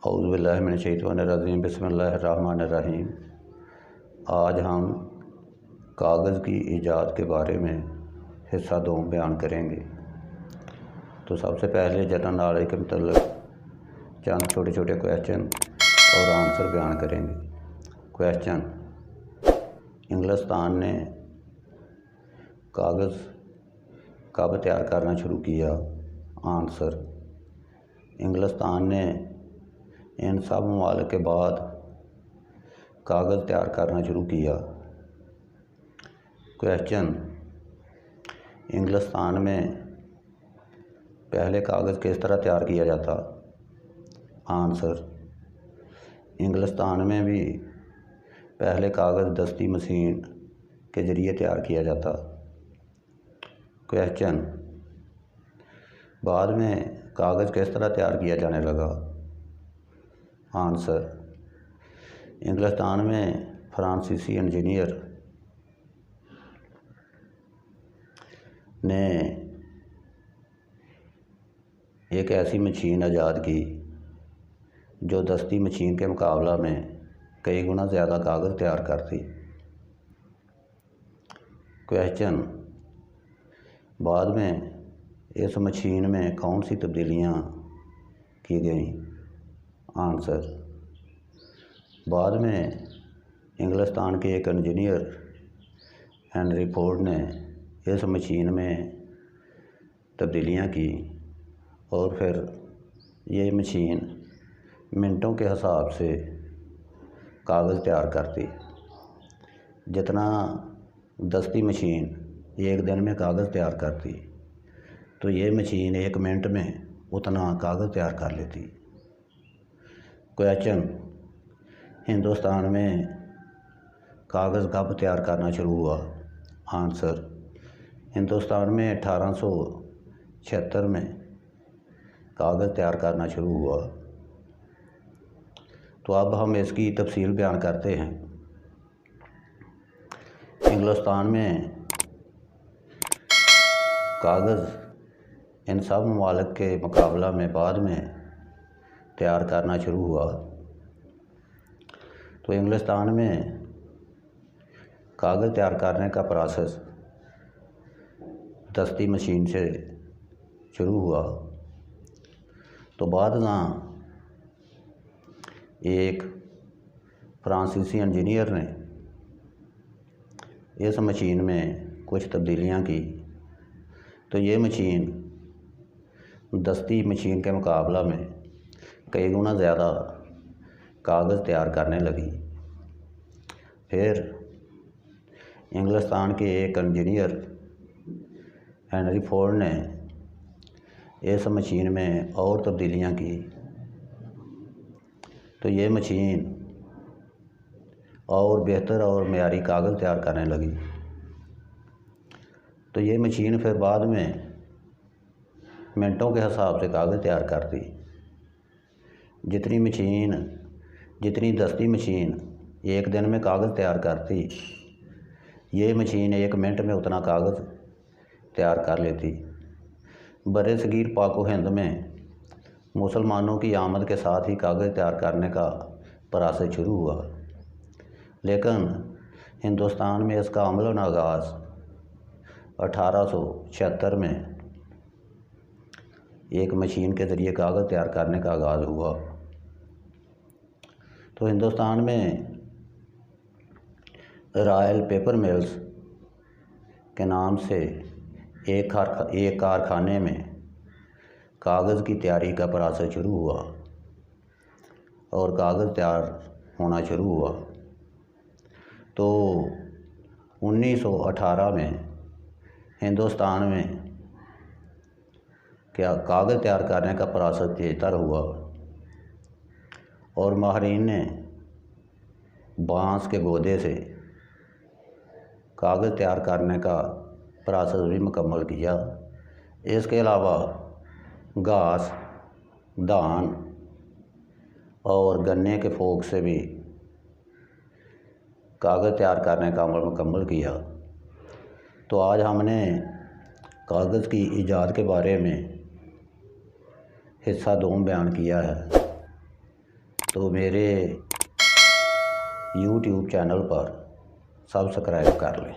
औज़ुबिल्लाहिमिनश्शैतानिर्रजीम बिस्मिल्लाहिर्रहमानिर्रहीम। आज हम कागज़ की ईजाद के बारे में हिस्सा 2 बयान करेंगे। तो सबसे पहले जनरल नॉलेज के मतलब चंद छोटे छोटे क्वेश्चन और आंसर बयान करेंगे। क्वेश्चन: इंग्लिस्तान ने कागज़ कब तैयार करना शुरू किया? आंसर: इंग्लिस्तान ने इन सब ममालिक के बाद कागज़ तैयार करना शुरू किया। क्वेश्चन: इंग्लिस्तान में पहले कागज़ किस तरह तैयार किया जाता? आंसर: इंग्लिस्तान में भी पहले कागज़ दस्ती मशीन के ज़रिए तैयार किया जाता। क्वेश्चन: बाद में कागज़ किस तरह तैयार किया जाने लगा? आंसर: इंग्लिस्तान में फ्रांसीसी इंजीनियर ने एक ऐसी मशीन ईजाद की जो दस्ती मशीन के मुकाबला में कई गुना ज़्यादा कागज़ तैयार करती। क्वेश्चन: बाद में इस मशीन में कौन सी तब्दीलियाँ की गईं? आंसर: बाद में इंग्लिस्तान के एक इंजीनियर हेनरी फोर्ड ने इस मशीन में तब्दीलियाँ की और फिर ये मशीन मिनटों के हिसाब से कागज़ तैयार करती। जितना दस्ती मशीन एक दिन में कागज़ तैयार करती, तो ये मशीन 1 मिनट में उतना कागज़ तैयार कर लेती। क्वेश्चन: हिंदुस्तान में कागज़ कब तैयार करना शुरू हुआ? आंसर: हिंदुस्तान में 1876 में कागज़ तैयार करना शुरू हुआ। तो अब हम इसकी तफसील बयान करते हैं। हिंदुस्तान में कागज़ इन सब ममालिक के मुकाबला में बाद में तैयार करना शुरू हुआ। तो इंग्लिस्तान में कागज़ तैयार करने का प्रोसेस दस्ती मशीन से शुरू हुआ। तो बाद में एक फ्रांसीसी इंजीनियर ने इस मशीन में कुछ तब्दीलियाँ की, तो ये मशीन दस्ती मशीन के मुकाबला में कई गुना ज़्यादा कागज़ तैयार करने लगी। फिर इंग्लिस्तान के एक इंजीनियर हेनरी फोर्ड ने इस मशीन में और तब्दीलियाँ की, तो ये मशीन और बेहतर और मयारी कागज़ तैयार करने लगी। तो ये मशीन फिर बाद में मिनटों के हिसाब से कागज़ तैयार करती। जितनी दस्ती मशीन 1 दिन में कागज़ तैयार करती, ये मशीन 1 मिनट में उतना कागज़ तैयार कर लेती। बरसगीर पाक व हिंद में मुसलमानों की आमद के साथ ही कागज़ तैयार करने का प्रोसेस शुरू हुआ, लेकिन हिंदुस्तान में इसका अमलन आगाज़ 1876 में एक मशीन के ज़रिए कागज़ तैयार करने का आगाज़ हुआ। तो हिंदुस्तान में रॉयल पेपर मिल्स के नाम से एक कारखाने में कागज़ की तैयारी का प्रोसेस शुरू हुआ और कागज़ तैयार होना शुरू हुआ। तो 1918 में हिंदुस्तान में कागज़ तैयार करने का प्रोसेस तेज़तर हुआ और माहिरीन ने बांस के गोदे से कागज़ तैयार करने का प्रोसेस भी मुकम्मल किया। इसके अलावा घास, धान और गन्ने के फोक से भी कागज़ तैयार करने का अमल मुकम्मल किया। तो आज हमने कागज़ की ईजाद के बारे में हिस्सा 2 बयान किया है। तो मेरे YouTube चैनल पर सब्सक्राइब कर लें।